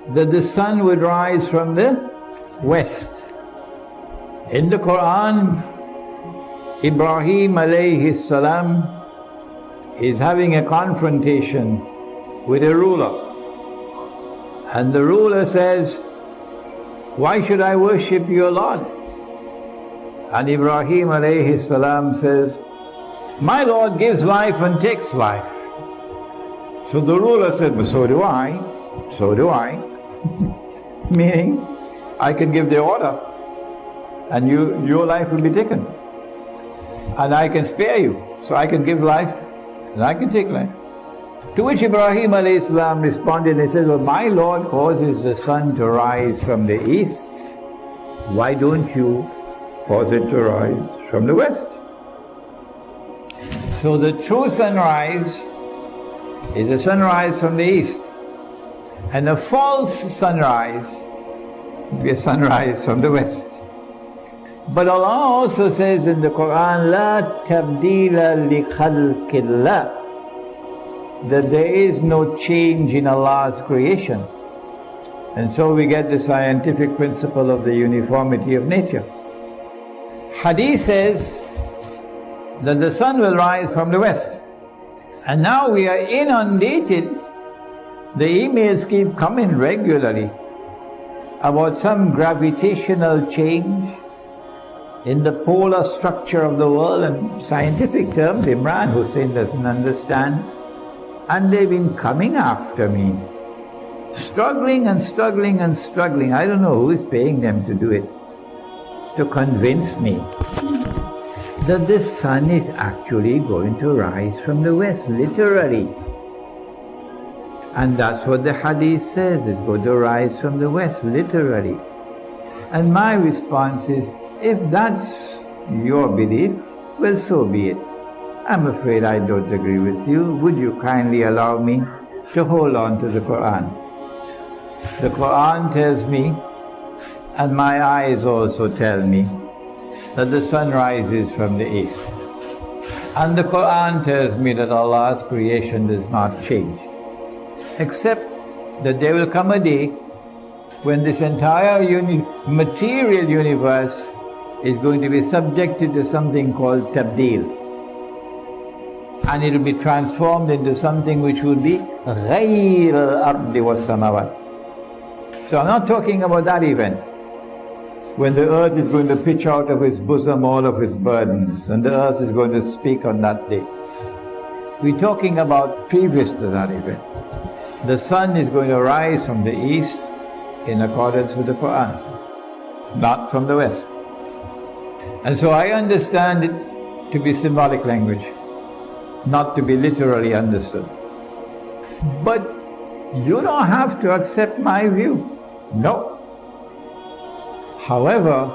that the sun would rise from the west. In the Quran, Ibrahim alayhi salam is having a confrontation with a ruler. And the ruler says, "Why should I worship your Lord?" And Ibrahim alayhi salam says, "My Lord gives life and takes life." So the ruler said, "But so do I. So do I." Meaning, I can give the order and your life will be taken. And I can spare you. So I can give life and I can take life. To which Ibrahim alayhi salam responded and says, "Well, my Lord causes the sun to rise from the east. Why don't you cause it to rise from the west?" So the true sunrise is a sunrise from the east. And a false sunrise would be a sunrise from the west. But Allah also says in the Quran, "La tabdila li khalqillah," that there is no change in Allah's creation. And so we get the scientific principle of the uniformity of nature. Hadith says that the sun will rise from the west. And now we are inundated. The emails keep coming regularly about some gravitational change in the polar structure of the world, and scientific terms Imran Hosein doesn't understand. And they've been coming after me, struggling and struggling and struggling. I don't know who is paying them to do it, to convince me that the sun is actually going to rise from the west, literally. And that's what the hadith says, it's going to rise from the west, literally. And my response is, if that's your belief, well, so be it. I'm afraid I don't agree with you. Would you kindly allow me to hold on to the Quran? The Quran tells me, and my eyes also tell me, that the sun rises from the east. And the Quran tells me that Allah's creation does not change, except that there will come a day when this entire material universe is going to be subjected to something called tabdeel. And it will be transformed into something which will be غَيْرَ الْأَرْضِ وَالسَّمَوَاتِ. So I'm not talking about that event, when the earth is going to pitch out of its bosom all of its burdens, and the earth is going to speak on that day. We're talking about previous to that event. The sun is going to rise from the east in accordance with the Quran, not from the west. And so I understand it to be symbolic language, not to be literally understood. But you don't have to accept my view. No. However,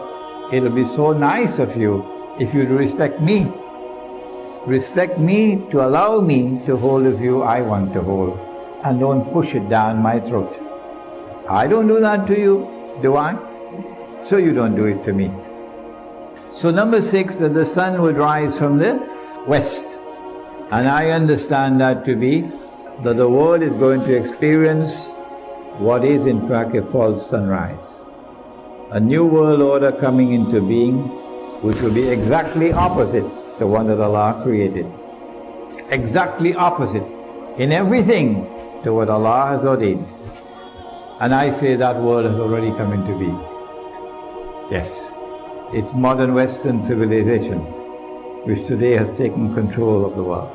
it'll be so nice of you if you respect me. Respect me to allow me to hold the view I want to hold, and don't push it down my throat. I don't do that to you, do I? So you don't do it to me. So number 6, that the sun would rise from the west. And I understand that to be that the world is going to experience what is in fact a false sunrise. A new world order coming into being, which will be exactly opposite the one that Allah created. Exactly opposite in everything to what Allah has ordained. And I say that world has already come into being. Yes, it's modern Western civilization which today has taken control of the world.